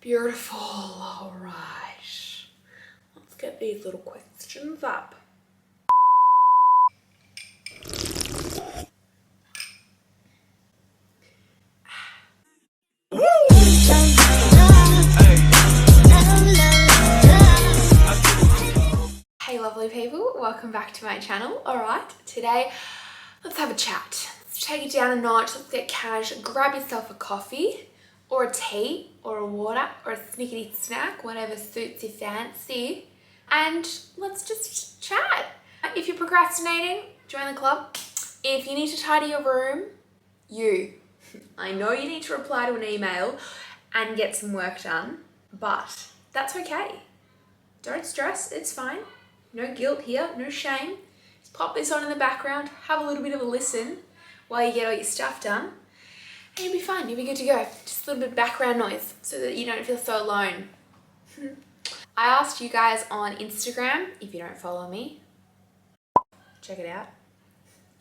Beautiful. All right. Let's get these little questions up. Hey lovely people, welcome back to my channel. Alright, today let's have a chat. Let's take it down a notch, let's get cash, grab yourself a coffee or a tea or a water or a snickety snack, whatever suits your fancy, and let's just chat. If you're procrastinating, join the club. If you need to tidy your room, I know you need to reply to an email and get some work done, but that's okay. Don't stress, it's fine. No guilt here, no shame. Just pop this on in the background, have a little bit of a listen while you get all your stuff done, and you'll be fine, you'll be good to go. Just a little bit of background noise so that you don't feel so alone. I asked you guys on Instagram, if you don't follow me, check it out.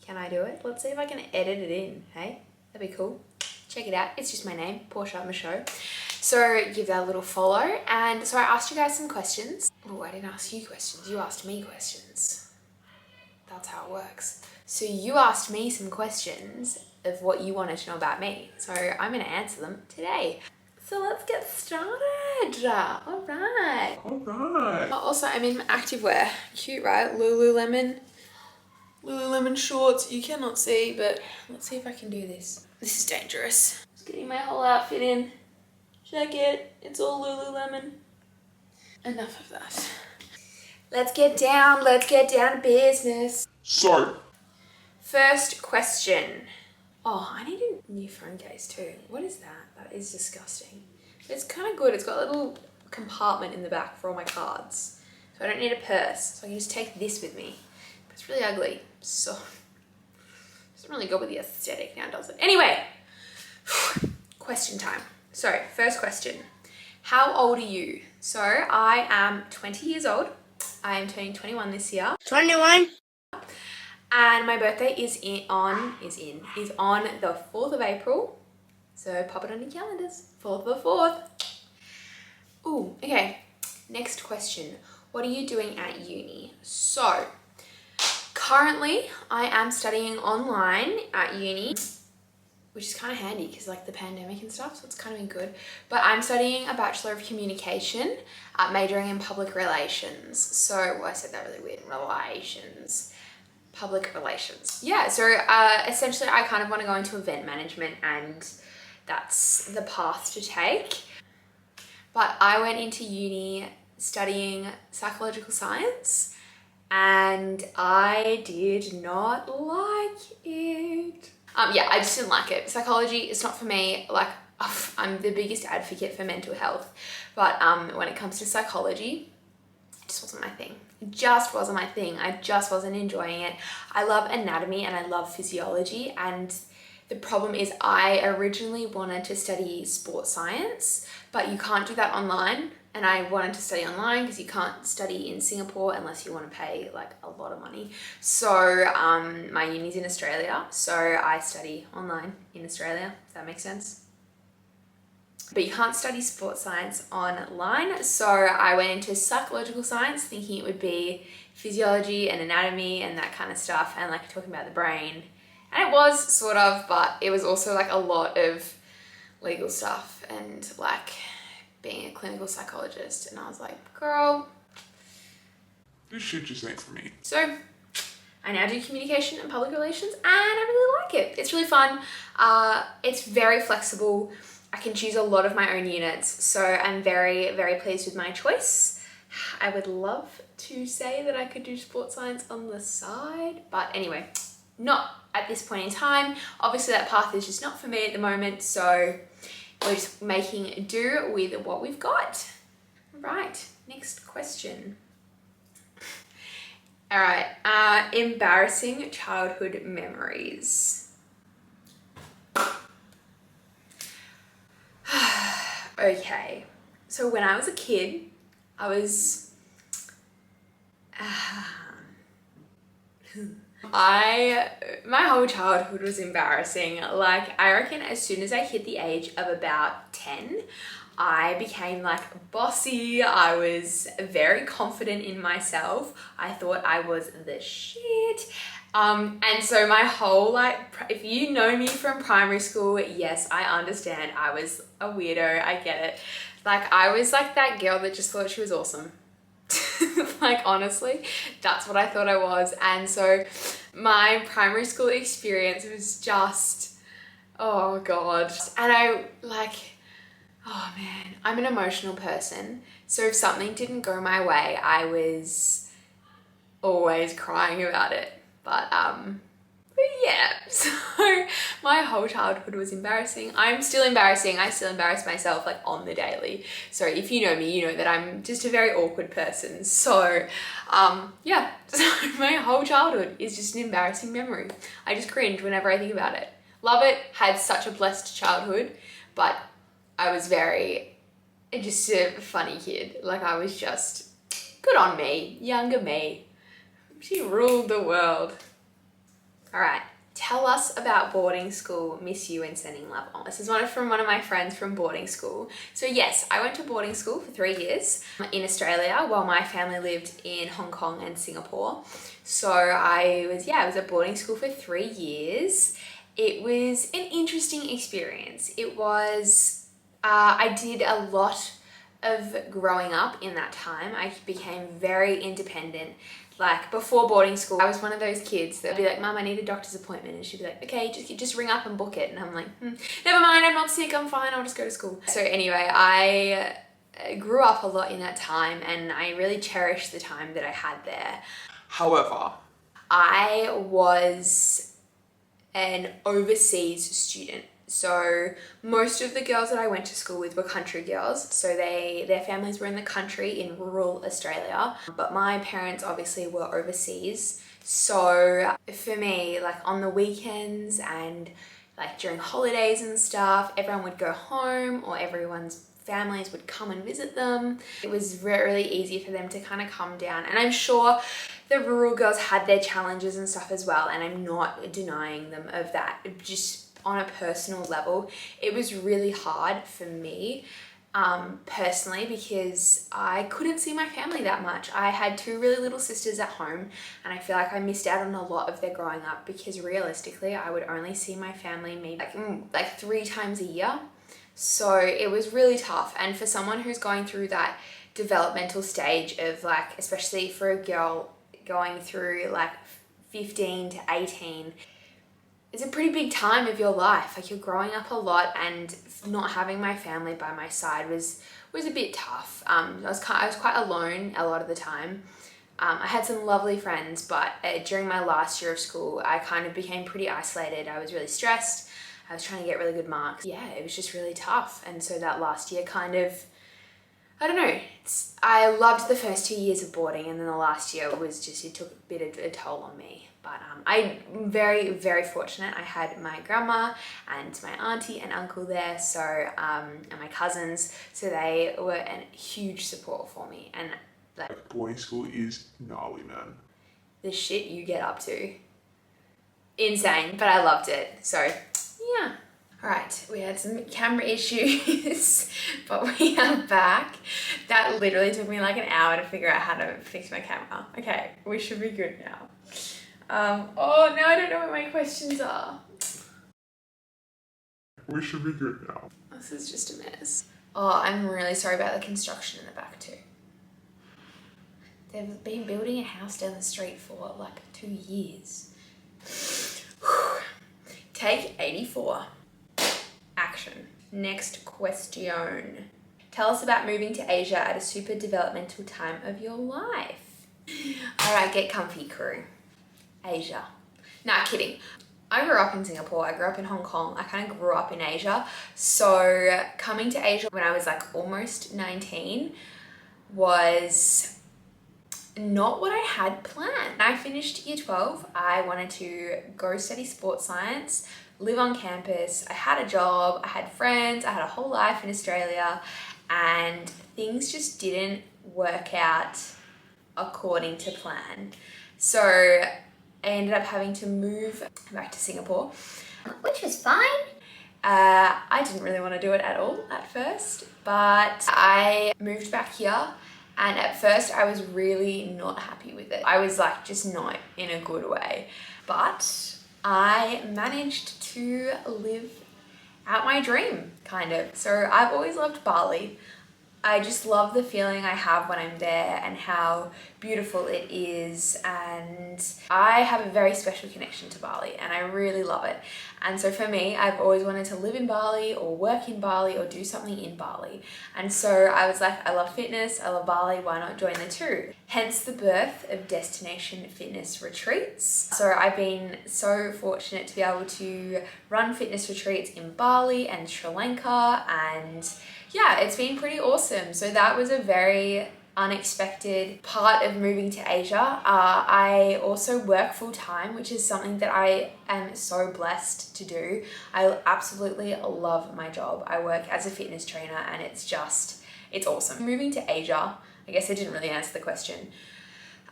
Can I do it? Let's see if I can edit it in, hey? That'd be cool. Check it out, it's just my name, Portia Michaud. So give that a little follow. And so I asked you guys some questions. Oh, I didn't ask you questions, you asked me questions. That's how it works. So you asked me some questions of what you wanted to know about me. So I'm gonna answer them today. So let's get started. All right. Also, I'm in my activewear. Cute, right? Lululemon shorts. You cannot see, but let's see if I can do this. This is dangerous. Just getting my whole outfit in. Check it, it's all Lululemon. Enough of that. Let's get down to business. So, first question. Oh, I need a new phone case too. What is that? That is disgusting. But it's kind of good. It's got a little compartment in the back for all my cards. So I don't need a purse. So I can just take this with me. But it's really ugly. So, it doesn't really go with the aesthetic now, does it? Anyway, question time. So, first question. How old are you? So, I am 20 years old. I am turning 21 this year. 21. And my birthday is on the 4th of April. So, pop it on your calendars. 4th of the 4th. Ooh, okay. Next question. What are you doing at uni? So, currently, I am studying online at uni, which is kind of handy because like the pandemic and stuff, so it's kind of been good. But I'm studying a Bachelor of Communication, majoring in Public Relations. So, well, I said that really weird, Public Relations. Yeah, so essentially I kind of want to go into event management and that's the path to take. But I went into uni studying psychological science and I did not like it. Yeah, I just didn't like it. Psychology is not for me. Like, I'm the biggest advocate for mental health. But when it comes to psychology, it just wasn't my thing. It just wasn't my thing. I just wasn't enjoying it. I love anatomy and I love physiology. And the problem is I originally wanted to study sports science, but you can't do that online. And I wanted to study online because you can't study in Singapore unless you want to pay like a lot of money. So my uni's in Australia, so I study online in Australia, if that makes sense. But you can't study sports science online, so I went into psychological science thinking it would be physiology and anatomy and that kind of stuff and like talking about the brain. And it was sort of, but it was also like a lot of legal stuff and like being a clinical psychologist, and I was like, girl, this shit just ain't for me. So I now do communication and public relations and I really like it. It's really fun. It's very flexible. I can choose a lot of my own units, so I'm very, very pleased with my choice. I would love to say that I could do sports science on the side, but anyway, not at this point in time. Obviously that path is just not for me at the moment, so we're just making do with what we've got. Right, next question. All right, embarrassing childhood memories. Okay, so when I was a kid, my whole childhood was embarrassing. Like, I reckon as soon as I hit the age of about 10, I became like bossy. I was very confident in myself. I thought I was the shit. And so my whole like, if you know me from primary school, yes, I understand. I was a weirdo. I get it. Like I was like that girl that just thought she was awesome. Like honestly, that's what I thought I was. And so my primary school experience was just, oh God. And I like, oh man, I'm an emotional person. So if something didn't go my way, I was always crying about it. But yeah, so my whole childhood was embarrassing. I'm still embarrassing. I still embarrass myself like on the daily. So if you know me, you know that I'm just a very awkward person. So yeah, so my whole childhood is just an embarrassing memory. I just cringe whenever I think about it. Love it, had such a blessed childhood, but I was just a funny kid. Like I was just, good on me, younger me. She ruled the world. All right, tell us about boarding school, miss you and sending love on. This is from one of my friends from boarding school. So yes, I went to boarding school for 3 years in Australia while my family lived in Hong Kong and Singapore. So I was at boarding school for 3 years. It was an interesting experience. It was, I did a lot of growing up in that time. I became very independent. Like before boarding school, I was one of those kids that would be like, Mum, I need a doctor's appointment. And she'd be like, okay, just ring up and book it. And I'm like, never mind, I'm not sick, I'm fine, I'll just go to school. So anyway, I grew up a lot in that time and I really cherished the time that I had there. However, I was an overseas student. So most of the girls that I went to school with were country girls. So their families were in the country in rural Australia, but my parents obviously were overseas. So for me, like on the weekends and like during holidays and stuff, everyone would go home or everyone's families would come and visit them. It was really easy for them to kind of come down. And I'm sure the rural girls had their challenges and stuff as well. And I'm not denying them of that. Just on a personal level, it was really hard for me personally because I couldn't see my family that much. I had 2 really little sisters at home and I feel like I missed out on a lot of their growing up because realistically I would only see my family maybe like 3 times a year. So it was really tough. And for someone who's going through that developmental stage of like, especially for a girl going through like 15 to 18, it's a pretty big time of your life. Like you're growing up a lot and not having my family by my side was a bit tough. I was quite alone a lot of the time. I had some lovely friends, but during my last year of school, I kind of became pretty isolated. I was really stressed. I was trying to get really good marks. Yeah, it was just really tough. And so that last year kind of, I don't know, I loved the first 2 years of boarding and then the last year it took a bit of a toll on me. But I'm very, very fortunate. I had my grandma and my auntie and uncle there, so and my cousins, so they were a huge support for me. And like boarding school is gnarly, man. The shit you get up to, insane. But I loved it. So yeah. All right, we had some camera issues, but we are back. That literally took me like an hour to figure out how to fix my camera. Okay, we should be good now. Oh, now I don't know what my questions are. We should be good now. This is just a mess. Oh, I'm really sorry about the construction in the back too. They've been building a house down the street for like 2 years. Take 84. Action. Next question. Tell us about moving to Asia at a super developmental time of your life. All right, get comfy, crew. Asia. Nah, kidding. I grew up in Singapore. I grew up in Hong Kong. I kind of grew up in Asia. So coming to Asia when I was like almost 19 was not what I had planned. I finished year 12. I wanted to go study sports science, live on campus. I had a job, I had friends, I had a whole life in Australia, and things just didn't work out according to plan. So I ended up having to move back to Singapore, which was fine. I didn't really want to do it at all at first, but I moved back here, and at first I was really not happy with it. I was like just not in a good way, but I managed to live out my dream, kind of. So I've always loved Bali. I just love the feeling I have when I'm there and how beautiful it is, and I have a very special connection to Bali and I really love it. And so for me, I've always wanted to live in Bali or work in Bali or do something in Bali. And so I was like, I love fitness, I love Bali, why not join the two? Hence the birth of Destination Fitness Retreats. So I've been so fortunate to be able to run fitness retreats in Bali and Sri Lanka, and yeah, it's been pretty awesome. So that was a very unexpected part of moving to Asia. I also work full time, which is something that I am so blessed to do. I absolutely love my job. I work as a fitness trainer and it's awesome. Moving to Asia, I guess I didn't really answer the question.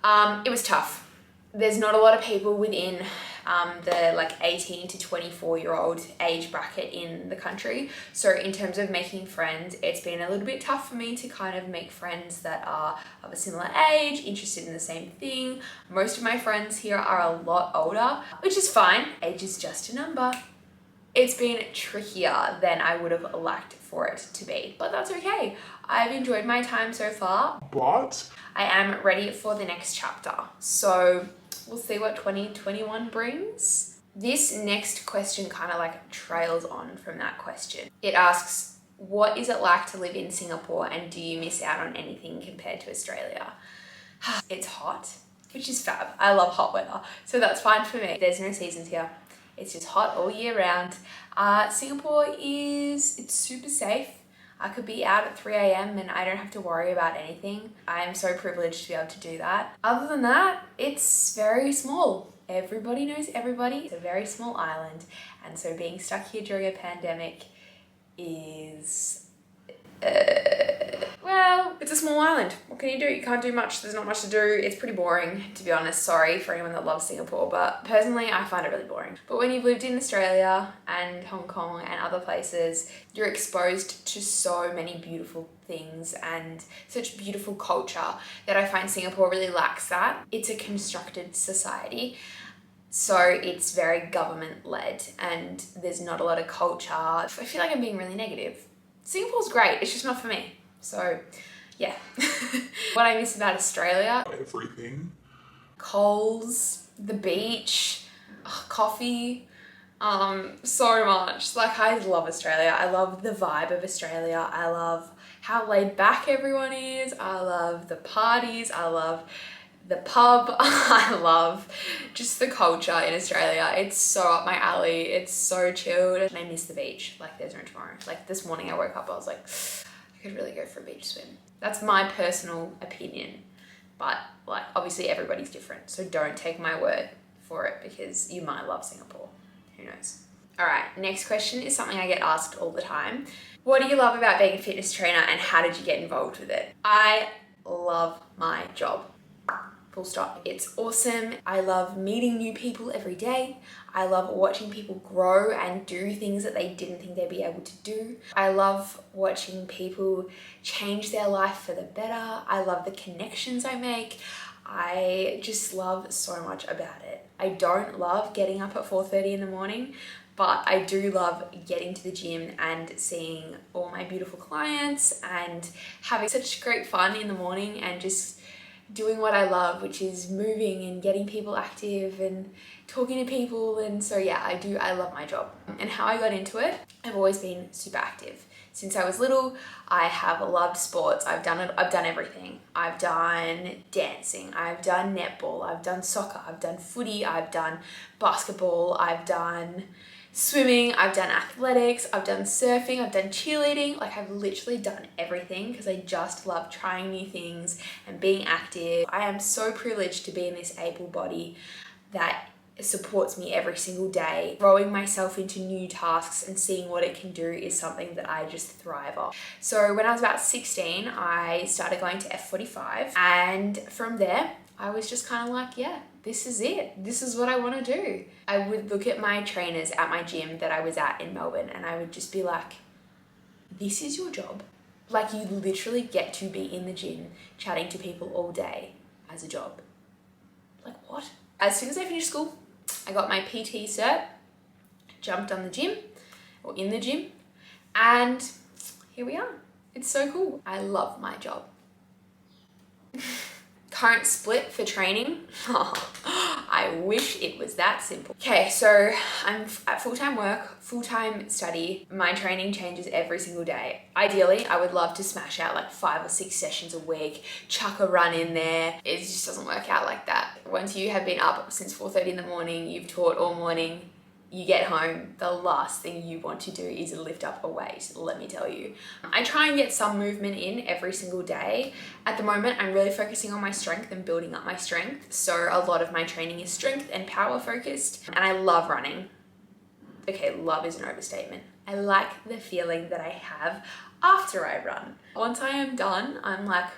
It was tough. There's not a lot of people within the like 18 to 24-year-old age bracket in the country. So in terms of making friends, it's been a little bit tough for me to kind of make friends that are of a similar age, interested in the same thing. Most of my friends here are a lot older, which is fine. Age is just a number. It's been trickier than I would have liked for it to be, but that's okay. I've enjoyed my time so far, But I am ready for the next chapter. So we'll see what 2021 brings. This next question kind of like trails on from that question. It asks, what is it like to live in Singapore and do you miss out on anything compared to Australia? It's hot, which is fab. I love hot weather, so that's fine for me. There's no seasons here. It's just hot all year round. Singapore it's super safe. I could be out at 3 a.m. and I don't have to worry about anything. I am so privileged to be able to do that. Other than that, it's very small. Everybody knows everybody. It's a very small island. And so being stuck here during a pandemic is... well, it's a small island. What can you do? You can't do much. There's not much to do. It's pretty boring, to be honest. Sorry for anyone that loves Singapore, but personally, I find it really boring. But when you've lived in Australia and Hong Kong and other places, you're exposed to so many beautiful things and such beautiful culture that I find Singapore really lacks that. It's a constructed society. So it's very government-led and there's not a lot of culture. I feel like I'm being really negative. Singapore is great, it's just not for me. So yeah. What I miss about Australia: everything. Coles, the beach, coffee, so much. Like, I love Australia. I love the vibe of Australia. I love how laid back everyone is. I love the parties. I love the pub. I love just the culture in Australia. It's so up my alley. It's so chilled. And I miss the beach like there's no tomorrow. Like this morning I woke up, I was like, I could really go for a beach swim. That's my personal opinion. But like, obviously everybody's different. So don't take my word for it because you might love Singapore. Who knows? All right, next question is something I get asked all the time. What do you love about being a fitness trainer and how did you get involved with it? I love my job. Full stop. It's awesome. I love meeting new people every day. I love watching people grow and do things that they didn't think they'd be able to do. I love watching people change their life for the better. I love the connections I make. I just love so much about it. I don't love getting up at 4:30 in the morning, but I do love getting to the gym and seeing all my beautiful clients and having such great fun in the morning and just doing what I love, which is moving and getting people active and talking to people. And so yeah, I love my job. And how I got into it, I've always been super active. Since I was little, I have loved sports. I've done everything. I've done dancing, I've done netball, I've done soccer, I've done footy, I've done basketball, I've done swimming, I've done athletics, I've done surfing, I've done cheerleading. Like, I've literally done everything because I just love trying new things and being active. I am so privileged to be in this able body that supports me every single day. Throwing myself into new tasks and seeing what it can do is something that I just thrive on. So when I was about 16, I started going to F45, and from there I was just kind of like, yeah, this is it. This is what I want to do. I would look at my trainers at my gym that I was at in Melbourne and I would just be like, this is your job. Like, you literally get to be in the gym chatting to people all day as a job. Like, what? As soon as I finished school, I got my PT cert, jumped on the gym, or in the gym, and here we are. It's so cool. I love my job. Current split for training. I wish it was that simple. Okay, so I'm at full-time work, full-time study. My training changes every single day. Ideally, I would love to smash out like 5 or 6 sessions a week, chuck a run in there. It just doesn't work out like that. Once you have been up since 4:30 in the morning, you've taught all morning, you get home, the last thing you want to do is lift up a weight, let me tell you. I try and get some movement in every single day. At the moment, I'm really focusing on my strength and building up my strength. So a lot of my training is strength and power focused, and I love running. Okay, love is an overstatement. I like the feeling that I have after I run. Once I am done, I'm like,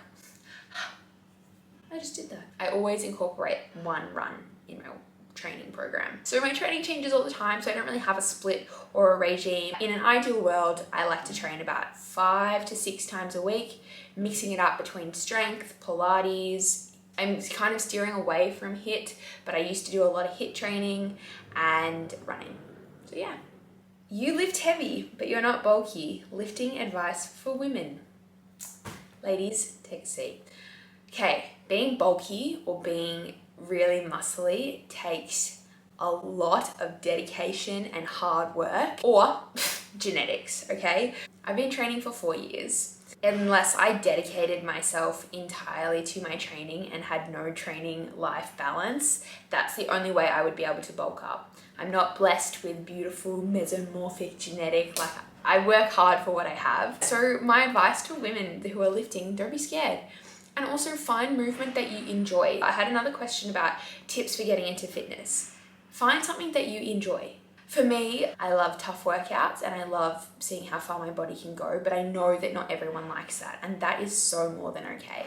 I just did that. I always incorporate one run in my training program. So my training changes all the time, so I don't really have a split or a regime. In an ideal world, I like to train about 5 to 6 times a week, mixing it up between strength, Pilates. I'm kind of steering away from HIIT, but I used to do a lot of HIIT training and running. So yeah. You lift heavy, but you're not bulky. Lifting advice for women. Ladies, take a seat. Okay, being bulky or being really muscly takes a lot of dedication and hard work, or genetics, okay? I've been training for 4 years. Unless I dedicated myself entirely to my training and had no training life balance, that's the only way I would be able to bulk up. I'm not blessed with beautiful mesomorphic genetic, like I work hard for what I have. So my advice to women who are lifting, don't be scared. And also find movement that you enjoy. I had another question about tips for getting into fitness. Find something that you enjoy. For me, I love tough workouts and I love seeing how far my body can go, but I know that not everyone likes that, and that is so more than okay.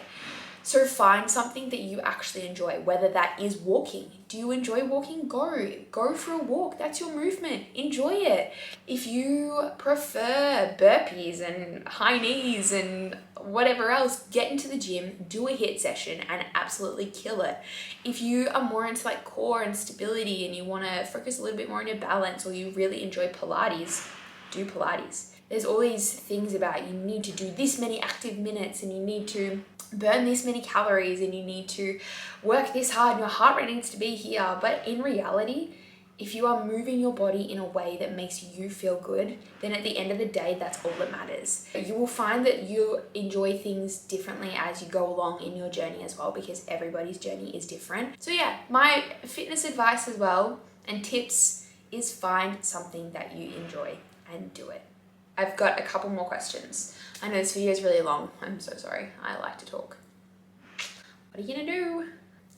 So find something that you actually enjoy, whether that is walking. Do you enjoy walking? Go for a walk. That's your movement. Enjoy it. If you prefer burpees and high knees and whatever else, get into the gym, do a HIIT session and absolutely kill it. If you are more into like core and stability and you want to focus a little bit more on your balance, or you really enjoy Pilates, do Pilates. There's all these things about you need to do this many active minutes and you need to burn this many calories and you need to work this hard and your heart rate needs to be here. But in reality, if you are moving your body in a way that makes you feel good, then at the end of the day, that's all that matters. You will find that you enjoy things differently as you go along in your journey as well, because everybody's journey is different. So yeah, my fitness advice as well and tips is find something that you enjoy and do it. I've got a couple more questions. I know this video is really long. I'm so sorry. I like to talk. What are you gonna do?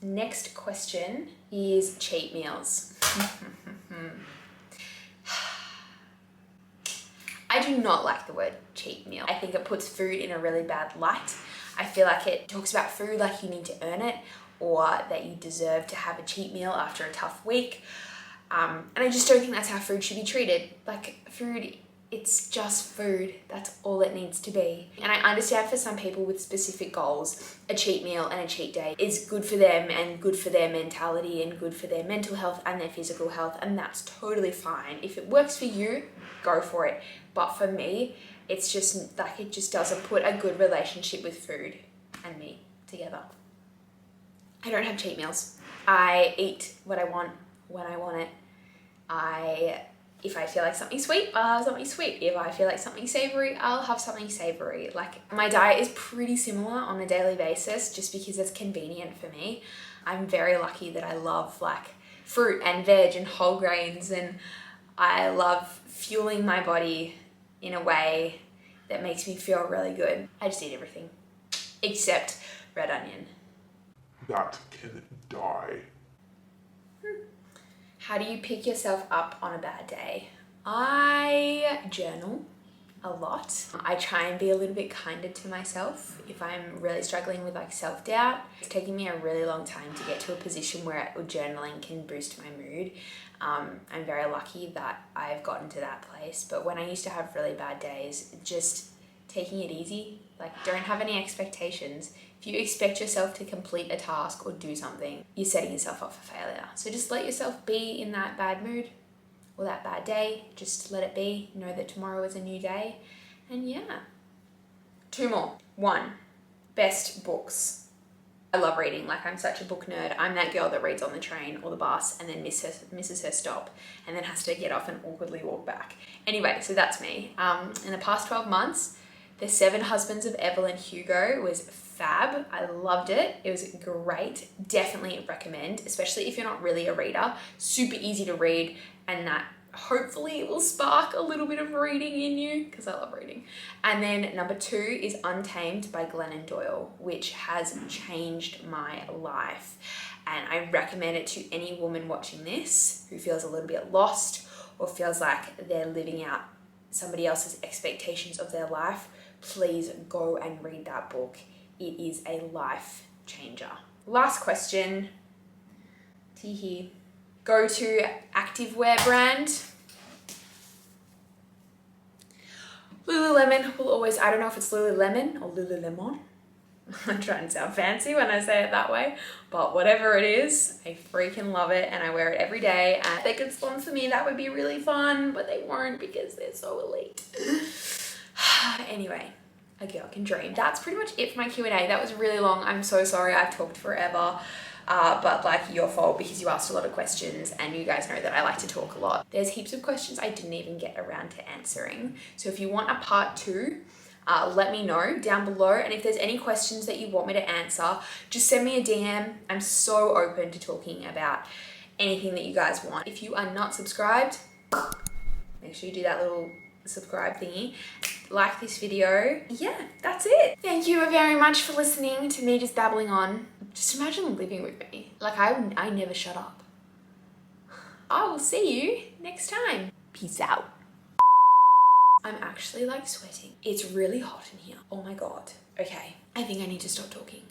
Next question is cheat meals. I do not like the word cheat meal. I think it puts food in a really bad light. I feel like it talks about food like you need to earn it, or that you deserve to have a cheat meal after a tough week. And I just don't think that's how food should be treated. Like, food, it's just food. That's all it needs to be. And I understand for some people with specific goals, a cheat meal and a cheat day is good for them and good for their mentality and good for their mental health and their physical health, and that's totally fine. If it works for you, go for it. But for me, it's just like, it just doesn't put a good relationship with food and me together. I don't have cheat meals. I eat what I want when I want it. If I feel like something sweet, I'll have something sweet. If I feel like something savory, I'll have something savory. Like, my diet is pretty similar on a daily basis just because it's convenient for me. I'm very lucky that I love like fruit and veg and whole grains, and I love fueling my body in a way that makes me feel really good. I just eat everything except red onion. That can die. How do you pick yourself up on a bad day? I journal a lot. I try and be a little bit kinder to myself if I'm really struggling with like self-doubt. It's taking me a really long time to get to a position where journaling can boost my mood. I'm very lucky that I've gotten to that place, but when I used to have really bad days, just taking it easy, like don't have any expectations. If you expect yourself to complete a task or do something, you're setting yourself up for failure. So just let yourself be in that bad mood or that bad day, just let it be. Know that tomorrow is a new day. And yeah. 2 more. 1, best books. I love reading. Like, I'm such a book nerd. I'm that girl that reads on the train or the bus and then misses her stop and then has to get off and awkwardly walk back. Anyway, so that's me. In the past 12 months, The 7 Husbands of Evelyn Hugo was fab. I loved it. It was great. Definitely recommend, especially if you're not really a reader. Super easy to read, and that hopefully it will spark a little bit of reading in you, because I love reading. And then number 2 is Untamed by Glennon Doyle, which has changed my life. And I recommend it to any woman watching this who feels a little bit lost or feels like they're living out somebody else's expectations of their life. Please go and read that book. It is a life changer. Last question. Teehee. Go to activewear brand. Lululemon will always, I don't know if it's Lululemon or Lululemon. I'm trying to sound fancy when I say it that way, but whatever it is, I freaking love it and I wear it every day. And if they could sponsor me, that would be really fun, but they won't because they're so elite. Anyway, a girl can dream. That's pretty much it for my Q&A. That was really long. I'm so sorry. I've talked forever. But like your fault because you asked a lot of questions and you guys know that I like to talk a lot. There's heaps of questions I didn't even get around to answering. So if you want a part 2, let me know down below. And if there's any questions that you want me to answer, just send me a DM. I'm so open to talking about anything that you guys want. If you are not subscribed, make sure you do that little subscribe thingy. Like this video. Yeah, that's it. Thank you very much for listening to me just babbling on. Just imagine living with me. Like I never shut up. I will see you next time. Peace out. I'm actually like sweating. It's really hot in here. Oh my God. Okay, I think I need to stop talking.